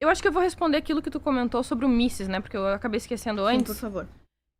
Eu acho que eu vou responder aquilo que tu comentou sobre o Mises, né? Porque eu acabei esquecendo Sim, antes. por favor.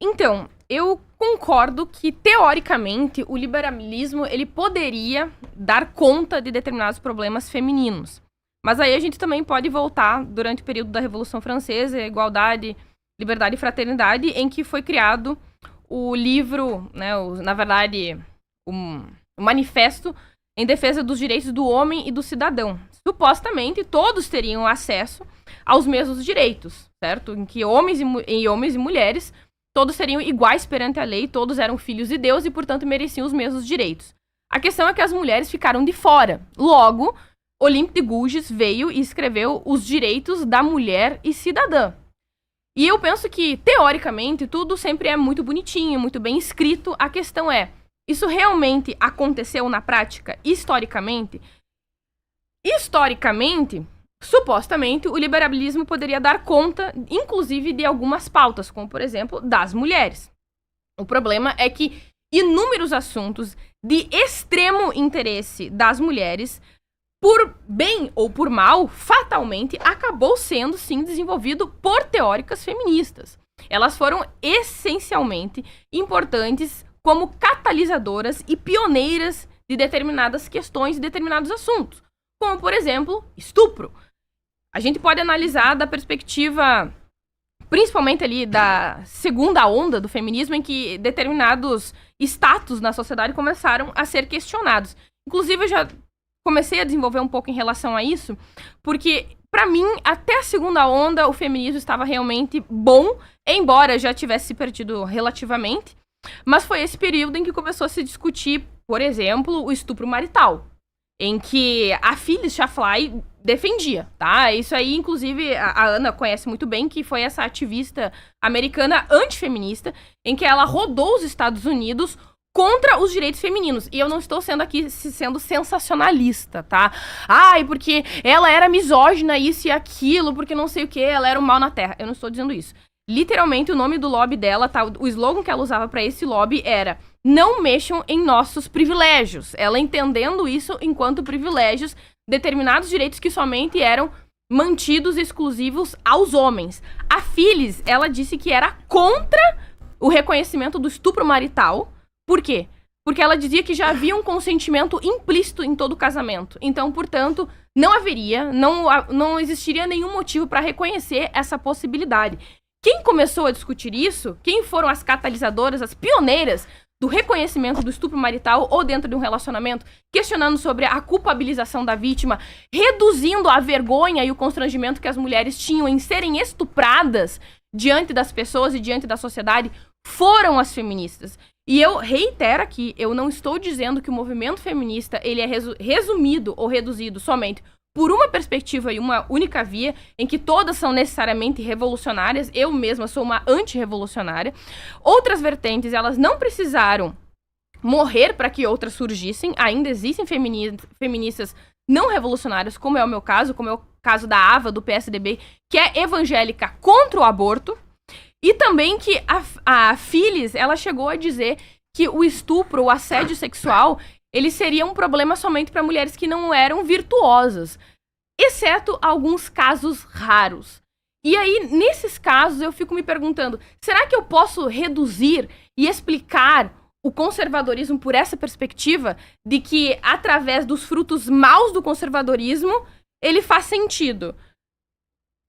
Então, eu concordo que, teoricamente, o liberalismo, ele poderia dar conta de determinados problemas femininos. Mas aí a gente também pode voltar durante o período da Revolução Francesa, igualdade, liberdade e fraternidade, em que foi criado o livro, né, na verdade, o manifesto em defesa dos direitos do homem e do cidadão. Supostamente, todos teriam acesso aos mesmos direitos, certo? Em que homens e mulheres, todos seriam iguais perante a lei, todos eram filhos de Deus e, portanto, mereciam os mesmos direitos. A questão é que as mulheres ficaram de fora. Logo, Olympe de Gouges veio e escreveu os direitos da mulher e cidadã. E eu penso que, teoricamente, tudo sempre é muito bonitinho, muito bem escrito. A questão é, isso realmente aconteceu na prática, historicamente? Historicamente, supostamente, o liberalismo poderia dar conta, inclusive, de algumas pautas, como, por exemplo, das mulheres. O problema é que inúmeros assuntos de extremo interesse das mulheres, por bem ou por mal, fatalmente, acabou sendo, sim, desenvolvido por teóricas feministas. Elas foram essencialmente importantes como catalisadoras e pioneiras de determinadas questões e determinados assuntos. Como, por exemplo, estupro. A gente pode analisar da perspectiva, principalmente ali, da segunda onda do feminismo, em que determinados status na sociedade começaram a ser questionados. Inclusive, eu já comecei a desenvolver um pouco em relação a isso, porque, pra mim, até a segunda onda, o feminismo estava realmente bom, embora já tivesse se perdido relativamente, mas foi esse período em que começou a se discutir, por exemplo, o estupro marital, em que a Phyllis Schlafly defendia, tá? Isso aí, inclusive, a Ana conhece muito bem, que foi essa ativista americana antifeminista, em que ela rodou os Estados Unidos contra os direitos femininos. E eu não estou sendo aqui sendo sensacionalista, tá? Ai, porque ela era misógina, isso e aquilo, porque não sei o que, ela era o mal na terra. Eu não estou dizendo isso. Literalmente, o nome do lobby dela, tá? O slogan que ela usava pra esse lobby era: não mexam em nossos privilégios. Ela entendendo isso enquanto privilégios, determinados direitos que somente eram mantidos exclusivos aos homens. A Phyllis, ela disse que era contra o reconhecimento do estupro marital. Por quê? Porque ela dizia que já havia um consentimento implícito em todo o casamento. Então, portanto, não haveria, não existiria nenhum motivo para reconhecer essa possibilidade. Quem começou a discutir isso, quem foram as catalisadoras, as pioneiras do reconhecimento do estupro marital ou dentro de um relacionamento, questionando sobre a culpabilização da vítima, reduzindo a vergonha e o constrangimento que as mulheres tinham em serem estupradas diante das pessoas e diante da sociedade, foram as feministas. E eu reitero aqui, eu não estou dizendo que o movimento feminista ele é resumido ou reduzido somente por uma perspectiva e uma única via, em que todas são necessariamente revolucionárias. Eu mesma sou uma antirrevolucionária. Outras vertentes, elas não precisaram morrer para que outras surgissem. Ainda existem feministas não revolucionárias, como é o meu caso, como é o caso da Ava, do PSDB, que é evangélica contra o aborto. E também que a Phyllis, ela chegou a dizer que o estupro, o assédio sexual, ele seria um problema somente para mulheres que não eram virtuosas, exceto alguns casos raros. E aí, nesses casos, eu fico me perguntando, será que eu posso reduzir e explicar o conservadorismo por essa perspectiva de que, através dos frutos maus do conservadorismo, ele faz sentido?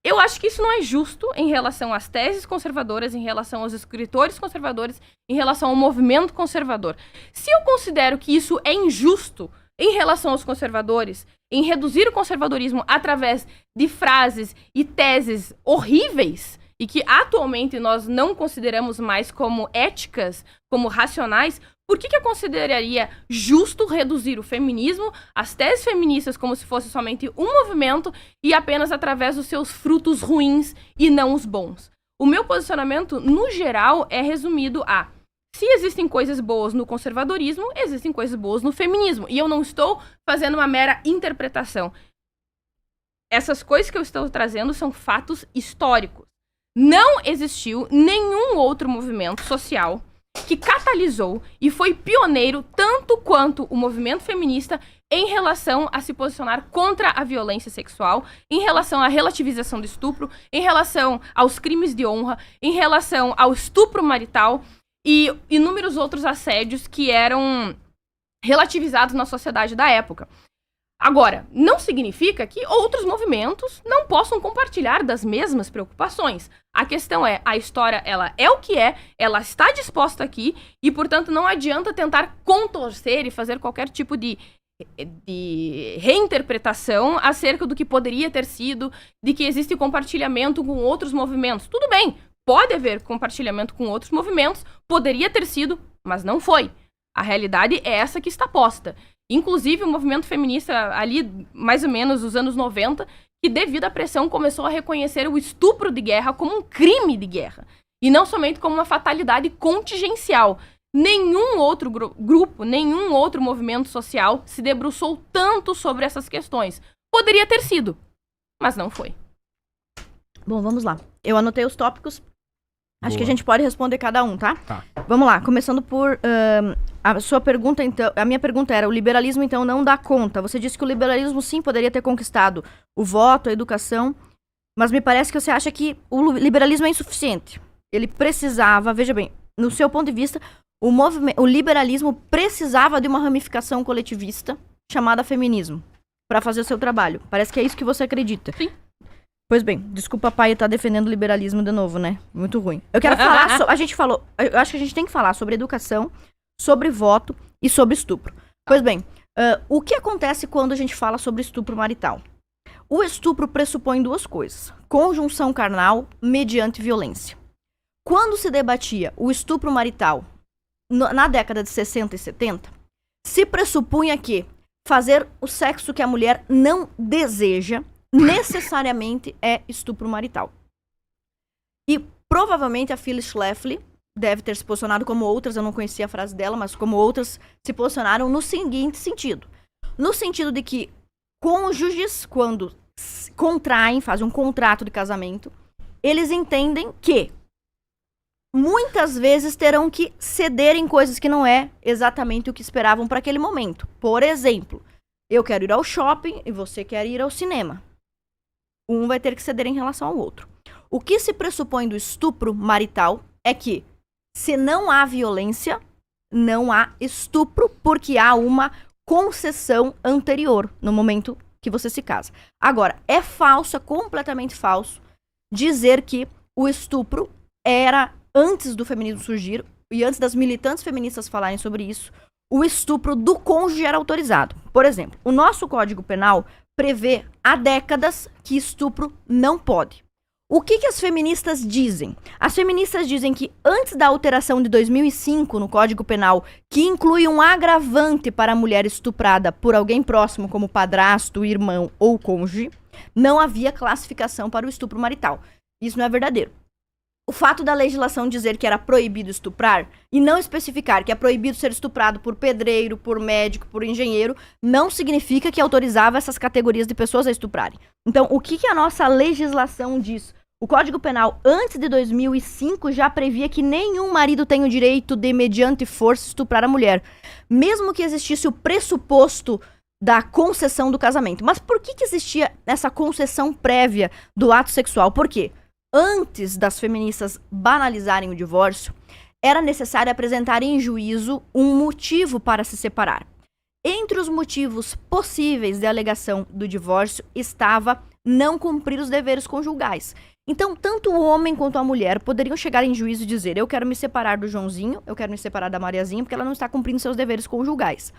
Eu acho que isso não é justo em relação às teses conservadoras, em relação aos escritores conservadores, em relação ao movimento conservador. Se eu considero que isso é injusto em relação aos conservadores, em reduzir o conservadorismo através de frases e teses horríveis, e que atualmente nós não consideramos mais como éticas, como racionais, por que eu consideraria justo reduzir o feminismo, as teses feministas, como se fosse somente um movimento e apenas através dos seus frutos ruins e não os bons? O meu posicionamento, no geral, é resumido a: se existem coisas boas no conservadorismo, existem coisas boas no feminismo. E eu não estou fazendo uma mera interpretação. Essas coisas que eu estou trazendo são fatos históricos. Não existiu nenhum outro movimento social que catalisou e foi pioneiro tanto quanto o movimento feminista em relação a se posicionar contra a violência sexual, em relação à relativização do estupro, em relação aos crimes de honra, em relação ao estupro marital e inúmeros outros assédios que eram relativizados na sociedade da época. Agora, não significa que outros movimentos não possam compartilhar das mesmas preocupações. A questão é, a história, ela é o que é, ela está disposta aqui e, portanto, não adianta tentar contorcer e fazer qualquer tipo de reinterpretação acerca do que poderia ter sido, de que existe compartilhamento com outros movimentos. Tudo bem, pode haver compartilhamento com outros movimentos, poderia ter sido, mas não foi. A realidade é essa que está posta. Inclusive, o movimento feminista ali, mais ou menos, nos anos 90, que devido à pressão começou a reconhecer o estupro de guerra como um crime de guerra. E não somente como uma fatalidade contingencial. Nenhum outro grupo, nenhum outro movimento social se debruçou tanto sobre essas questões. Poderia ter sido, mas não foi. Bom, vamos lá. Eu anotei os tópicos. Acho Boa. que a gente pode responder cada um, tá? Tá. Vamos lá, começando por a sua pergunta, então. A minha pergunta era, o liberalismo, então, não dá conta. Você disse que o liberalismo, sim, poderia ter conquistado o voto, a educação, mas me parece que você acha que o liberalismo é insuficiente. Ele precisava, veja bem, no seu ponto de vista, o liberalismo precisava de uma ramificação coletivista chamada feminismo para fazer o seu trabalho. Parece que é isso que você acredita. Sim. Pois bem, desculpa, pai, tá defendendo o liberalismo de novo, né? Muito ruim. Eu quero falar eu acho que a gente tem que falar sobre educação, sobre voto e sobre estupro. Pois bem, o que acontece quando a gente fala sobre estupro marital? O estupro pressupõe duas coisas: conjunção carnal mediante violência. Quando se debatia o estupro marital na década de 60 e 70, se pressupunha que fazer o sexo que a mulher não deseja necessariamente é estupro marital. E provavelmente a Phyllis Schlafly deve ter se posicionado como outras, eu não conhecia a frase dela, mas como outras se posicionaram no seguinte sentido. No sentido de que cônjuges, quando contraem, fazem um contrato de casamento, eles entendem que muitas vezes terão que ceder em coisas que não é exatamente o que esperavam para aquele momento. Por exemplo, eu quero ir ao shopping e você quer ir ao cinema. Um vai ter que ceder em relação ao outro. O que se pressupõe do estupro marital é que, se não há violência, não há estupro, porque há uma concessão anterior no momento que você se casa. Agora, é falso, é completamente falso, dizer que o estupro era, antes do feminismo surgir, e antes das militantes feministas falarem sobre isso, o estupro do cônjuge era autorizado. Por exemplo, o nosso Código Penal prevê há décadas que estupro não pode. O que as feministas dizem? As feministas dizem que antes da alteração de 2005 no Código Penal, que inclui um agravante para a mulher estuprada por alguém próximo, como padrasto, irmão ou cônjuge, não havia classificação para o estupro marital. Isso não é verdadeiro. O fato da legislação dizer que era proibido estuprar e não especificar que é proibido ser estuprado por pedreiro, por médico, por engenheiro, não significa que autorizava essas categorias de pessoas a estuprarem. Então, o que a nossa legislação diz? O Código Penal, antes de 2005, já previa que nenhum marido tem o direito de, mediante força, estuprar a mulher, mesmo que existisse o pressuposto da concessão do casamento. Mas por que existia essa concessão prévia do ato sexual? Por quê? Antes das feministas banalizarem o divórcio, era necessário apresentar em juízo um motivo para se separar. Entre os motivos possíveis de alegação do divórcio estava não cumprir os deveres conjugais. Então, tanto o homem quanto a mulher poderiam chegar em juízo e dizer: eu quero me separar do Joãozinho, eu quero me separar da Mariazinha, porque ela não está cumprindo seus deveres conjugais.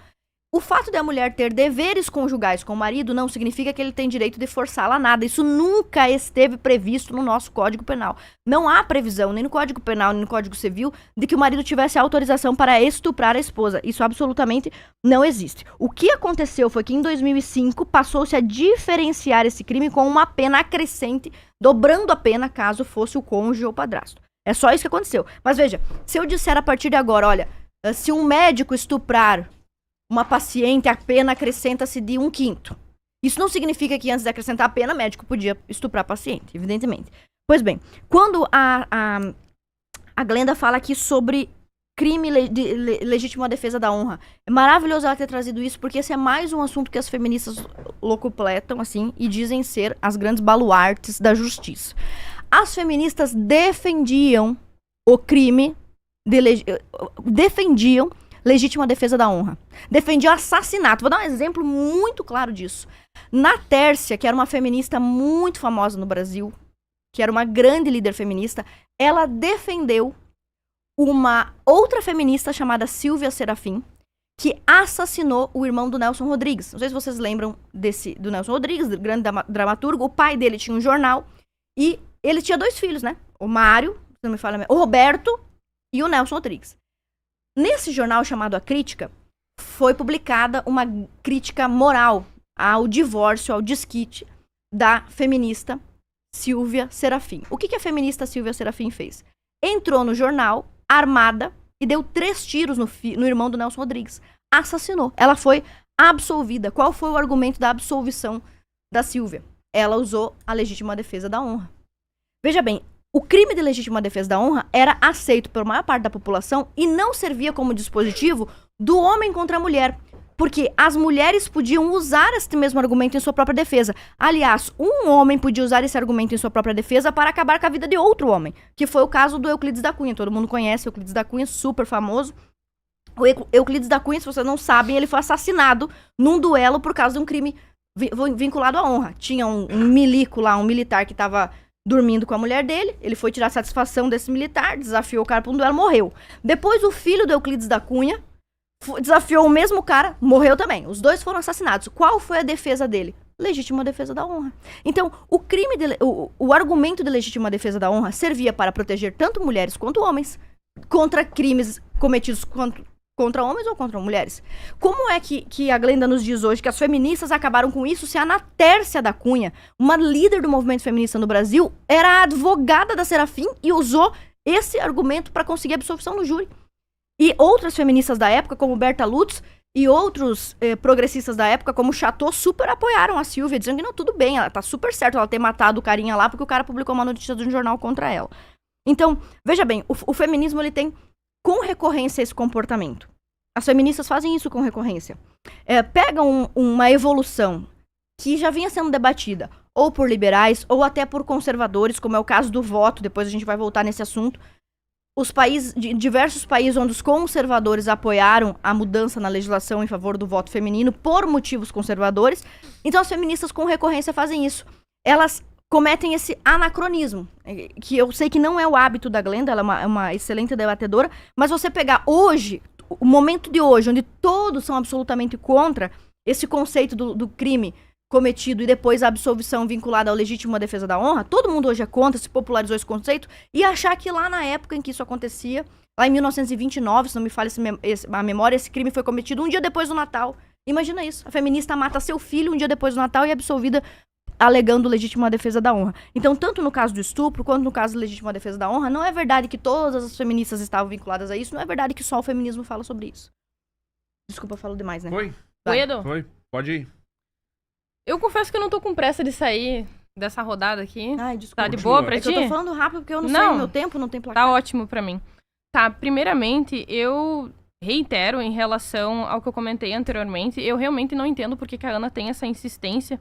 O fato de a mulher ter deveres conjugais com o marido não significa que ele tem direito de forçá-la a nada. Isso nunca esteve previsto no nosso Código Penal. Não há previsão, nem no Código Penal, nem no Código Civil, de que o marido tivesse autorização para estuprar a esposa. Isso absolutamente não existe. O que aconteceu foi que em 2005 passou-se a diferenciar esse crime com uma pena acrescente, dobrando a pena caso fosse o cônjuge ou o padrasto. É só isso que aconteceu. Mas veja, se eu disser a partir de agora, olha, se um médico estuprar uma paciente, a pena acrescenta-se de 1/5. Isso não significa que antes de acrescentar a pena, o médico podia estuprar a paciente, evidentemente. Pois bem, quando a Glenda fala aqui sobre crime de legítima defesa da honra. É maravilhoso ela ter trazido isso, porque esse é mais um assunto que as feministas locupletam, assim, e dizem ser as grandes baluartes da justiça. As feministas defendiam o crime defendiam legítima defesa da honra. Defendiam assassinato. Vou dar um exemplo muito claro disso. Na Tércia, que era uma feminista muito famosa no Brasil, que era uma grande líder feminista, ela defendeu uma outra feminista chamada Silvia Serafim, que assassinou o irmão do Nelson Rodrigues. Não sei se vocês lembram do Nelson Rodrigues, do grande dramaturgo. O pai dele tinha um jornal e ele tinha 2 filhos, né? O Mário, se não me falha, o Roberto e o Nelson Rodrigues. Nesse jornal chamado A Crítica, foi publicada uma crítica moral ao divórcio, ao desquite da feminista Silvia Serafim. O que a feminista Silvia Serafim fez? Entrou no jornal, armada, e deu 3 tiros no irmão do Nelson Rodrigues. Assassinou. Ela foi absolvida. Qual foi o argumento da absolvição da Silvia? Ela usou a legítima defesa da honra. Veja bem, o crime de legítima defesa da honra era aceito pela maior parte da população e não servia como dispositivo do homem contra a mulher. Porque as mulheres podiam usar este mesmo argumento em sua própria defesa. Aliás, um homem podia usar esse argumento em sua própria defesa para acabar com a vida de outro homem. Que foi o caso do Euclides da Cunha. Todo mundo conhece o Euclides da Cunha, super famoso. O Euclides da Cunha, se vocês não sabem, ele foi assassinado num duelo por causa de um crime vinculado à honra. Tinha um milico lá, um militar que estava dormindo com a mulher dele. Ele foi tirar satisfação desse militar, desafiou o cara para um duelo, morreu. Depois o filho do Euclides da Cunha desafiou o mesmo cara, morreu também. Os 2 foram assassinados. Qual foi a defesa dele? Legítima defesa da honra. Então, o argumento de legítima defesa da honra servia para proteger tanto mulheres quanto homens contra crimes cometidos contra homens ou contra mulheres. Como é que a Glenda nos diz hoje que as feministas acabaram com isso se a Ana Tércia da Cunha, uma líder do movimento feminista no Brasil, era a advogada da Serafim e usou esse argumento para conseguir absolvição no júri? E outras feministas da época, como Berta Lutz, e outros progressistas da época, como Chateau, super apoiaram a Silvia, dizendo que não, tudo bem, ela tá super certo ela ter matado o carinha lá, porque o cara publicou uma notícia de um jornal contra ela. Então, veja bem, o feminismo, ele tem com recorrência esse comportamento. As feministas fazem isso com recorrência. Pegam uma evolução que já vinha sendo debatida, ou por liberais, ou até por conservadores, como é o caso do voto, depois a gente vai voltar nesse assunto. Diversos países onde os conservadores apoiaram a mudança na legislação em favor do voto feminino por motivos conservadores. Então as feministas com recorrência fazem isso. Elas cometem esse anacronismo, que eu sei que não é o hábito da Glenda, ela é uma excelente debatedora, mas você pegar hoje, o momento de hoje, onde todos são absolutamente contra esse conceito do crime cometido e depois a absolvição vinculada ao legítima defesa da honra, todo mundo hoje é contra, se popularizou esse conceito, e achar que lá na época em que isso acontecia, lá em 1929, se não me falha a memória, esse crime foi cometido um dia depois do Natal. Imagina isso, a feminista mata seu filho um dia depois do Natal e é absolvida alegando legítima defesa da honra. Então, tanto no caso do estupro, quanto no caso de legítima defesa da honra, não é verdade que todas as feministas estavam vinculadas a isso, não é verdade que só o feminismo fala sobre isso. Desculpa, eu falo demais, né? Foi. Edu? Foi. Pode ir. Eu confesso que eu não tô com pressa de sair dessa rodada aqui. Ai, desculpa. Tá de boa pra É que ti? eu tô falando rápido porque eu não sei o meu tempo, não tem placar. Tá ótimo pra mim. Tá, primeiramente, eu reitero em relação ao que eu comentei anteriormente, eu realmente não entendo porque que a Ana tem essa insistência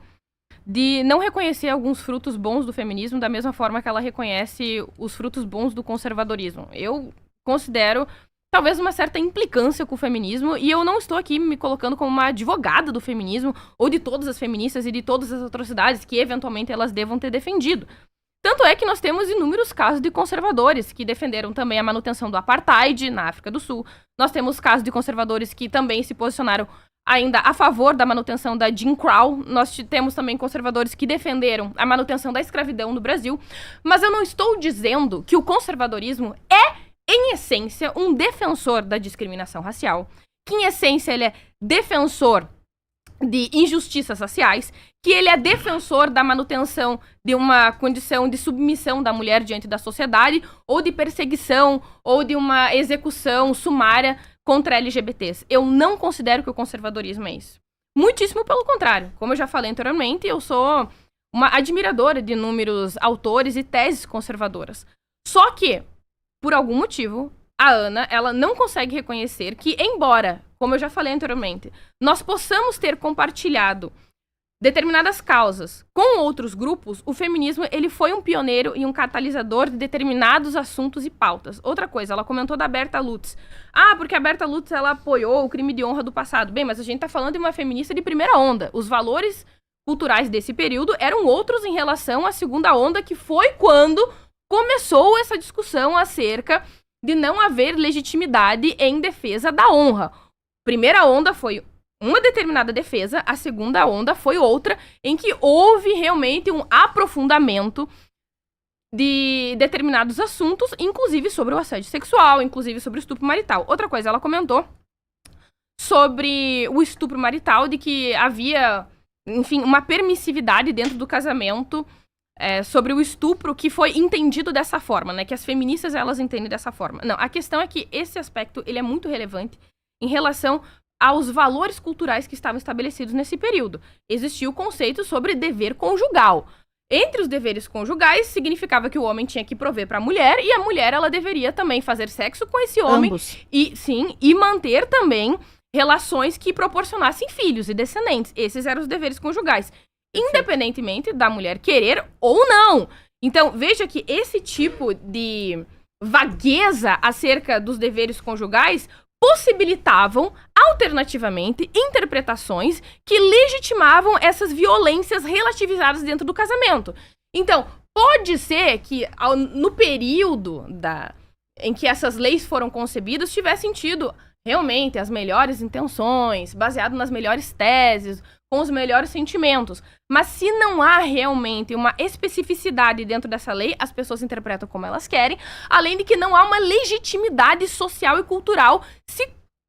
de não reconhecer alguns frutos bons do feminismo da mesma forma que ela reconhece os frutos bons do conservadorismo. Eu considero talvez uma certa implicância com o feminismo, e eu não estou aqui me colocando como uma advogada do feminismo ou de todas as feministas e de todas as atrocidades que eventualmente elas devam ter defendido. Tanto é que nós temos inúmeros casos de conservadores que defenderam também a manutenção do apartheid na África do Sul. Nós temos casos de conservadores que também se posicionaram ainda a favor da manutenção da Jim Crow. Nós temos também conservadores que defenderam a manutenção da escravidão no Brasil. Mas eu não estou dizendo que o conservadorismo é, em essência, um defensor da discriminação racial, que em essência ele é defensor de injustiças raciais, que ele é defensor da manutenção de uma condição de submissão da mulher diante da sociedade, ou de perseguição, ou de uma execução sumária contra LGBTs. Eu não considero que o conservadorismo é isso. Muitíssimo pelo contrário. Como eu já falei anteriormente, eu sou uma admiradora de inúmeros autores e teses conservadoras. Só que, por algum motivo, a Ana, ela não consegue reconhecer que, embora, como eu já falei anteriormente, nós possamos ter compartilhado determinadas causas com outros grupos, o feminismo ele foi um pioneiro e um catalisador de determinados assuntos e pautas. Outra coisa, ela comentou da Berta Lutz. Ah, porque a Berta Lutz ela apoiou o crime de honra do passado. Bem, mas a gente tá falando de uma feminista de primeira onda. Os valores culturais desse período eram outros em relação à segunda onda, que foi quando começou essa discussão acerca de não haver legitimidade em defesa da honra. Primeira onda foi uma determinada defesa, a segunda onda foi outra, em que houve realmente um aprofundamento de determinados assuntos, inclusive sobre o assédio sexual, inclusive sobre o estupro marital. Outra coisa, ela comentou sobre o estupro marital, de que havia, enfim, uma permissividade dentro do casamento sobre o estupro que foi entendido dessa forma, né? Que as feministas, elas entendem dessa forma. Não, a questão é que esse aspecto, ele é muito relevante em relação aos valores culturais que estavam estabelecidos nesse período. Existia o conceito sobre dever conjugal. Entre os deveres conjugais, significava que o homem tinha que prover para a mulher, e a mulher, ela deveria também fazer sexo com esse homem. Ambos. E manter também relações que proporcionassem filhos e descendentes. Esses eram os deveres conjugais. Independentemente da mulher querer ou não. Então, veja que esse tipo de vagueza acerca dos deveres conjugais possibilitavam, alternativamente, interpretações que legitimavam essas violências relativizadas dentro do casamento. Então, pode ser que no período em que essas leis foram concebidas tivessem tido realmente as melhores intenções, baseado nas melhores teses, com os melhores sentimentos. Mas se não há realmente uma especificidade dentro dessa lei, as pessoas interpretam como elas querem, além de que não há uma legitimidade social e cultural se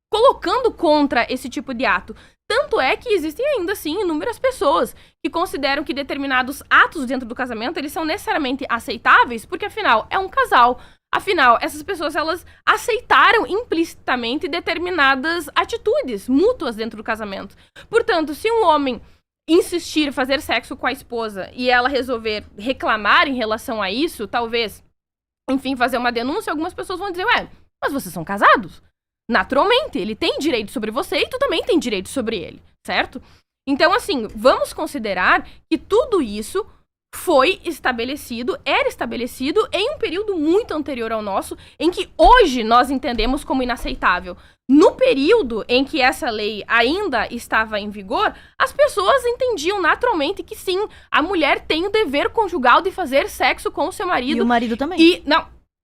colocando contra esse tipo de ato. Tanto é que existem ainda, assim, inúmeras pessoas que consideram que determinados atos dentro do casamento, eles são necessariamente aceitáveis, porque afinal, é um casal. Afinal, essas pessoas, elas aceitaram implicitamente determinadas atitudes mútuas dentro do casamento. Portanto, se um homem insistir em fazer sexo com a esposa e ela resolver reclamar em relação a isso, talvez, enfim, fazer uma denúncia, algumas pessoas vão dizer, mas vocês são casados? Naturalmente, ele tem direito sobre você e tu também tem direito sobre ele, certo? Então, assim, vamos considerar que tudo isso era estabelecido em um período muito anterior ao nosso, em que hoje nós entendemos como inaceitável. No período em que essa lei ainda estava em vigor, as pessoas entendiam naturalmente que sim, a mulher tem o dever conjugal de fazer sexo com o seu marido. E o marido também.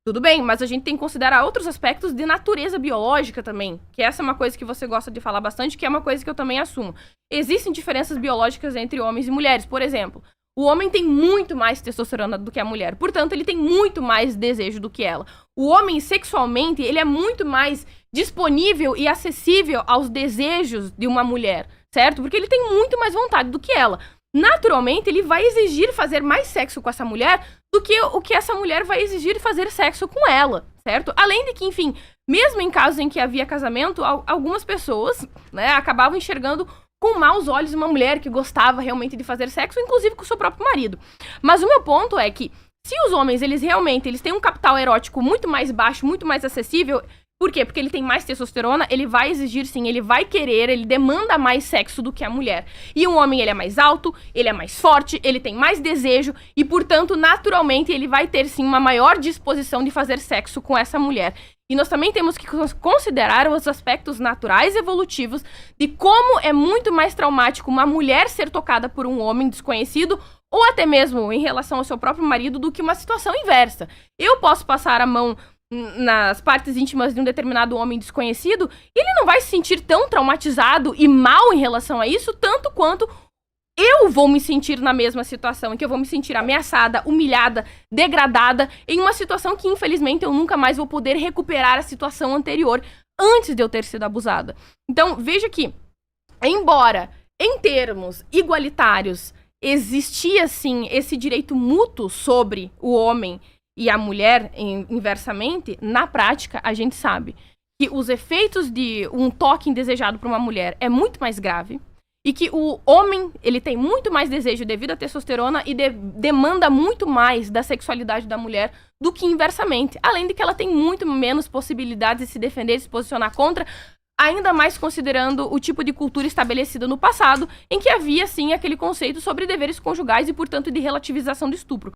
Tudo bem, mas a gente tem que considerar outros aspectos de natureza biológica também, que essa é uma coisa que você gosta de falar bastante, que é uma coisa que eu também assumo. Existem diferenças biológicas entre homens e mulheres, por exemplo. O homem tem muito mais testosterona do que a mulher. Portanto, ele tem muito mais desejo do que ela. O homem, sexualmente, ele é muito mais disponível e acessível aos desejos de uma mulher, certo? Porque ele tem muito mais vontade do que ela. Naturalmente, ele vai exigir fazer mais sexo com essa mulher do que o que essa mulher vai exigir fazer sexo com ela, certo? Além de que, enfim, mesmo em casos em que havia casamento, algumas pessoas, né, acabavam enxergando com maus olhos uma mulher que gostava realmente de fazer sexo, inclusive com o seu próprio marido. Mas o meu ponto é que, se os homens, eles têm um capital erótico muito mais baixo, muito mais acessível, por quê? Porque ele tem mais testosterona, ele vai exigir sim, ele vai querer, ele demanda mais sexo do que a mulher. E um homem, ele é mais alto, ele é mais forte, ele tem mais desejo e, portanto, naturalmente, ele vai ter sim uma maior disposição de fazer sexo com essa mulher. E nós também temos que considerar os aspectos naturais e evolutivos de como é muito mais traumático uma mulher ser tocada por um homem desconhecido ou até mesmo em relação ao seu próprio marido do que uma situação inversa. Eu posso passar a mão nas partes íntimas de um determinado homem desconhecido e ele não vai se sentir tão traumatizado e mal em relação a isso, tanto quanto eu vou me sentir na mesma situação, em que eu vou me sentir ameaçada, humilhada, degradada, em uma situação que, infelizmente, eu nunca mais vou poder recuperar a situação anterior, antes de eu ter sido abusada. Então, veja que, embora, em termos igualitários, existia, sim, esse direito mútuo sobre o homem e a mulher, inversamente, na prática, a gente sabe que os efeitos de um toque indesejado para uma mulher é muito mais grave. e que o homem, ele tem muito mais desejo devido à testosterona e demanda muito mais da sexualidade da mulher do que inversamente. Além de que ela tem muito menos possibilidades de se defender, de se posicionar contra, ainda mais considerando o tipo de cultura estabelecida no passado, em que havia, sim, aquele conceito sobre deveres conjugais e, portanto, de relativização do estupro.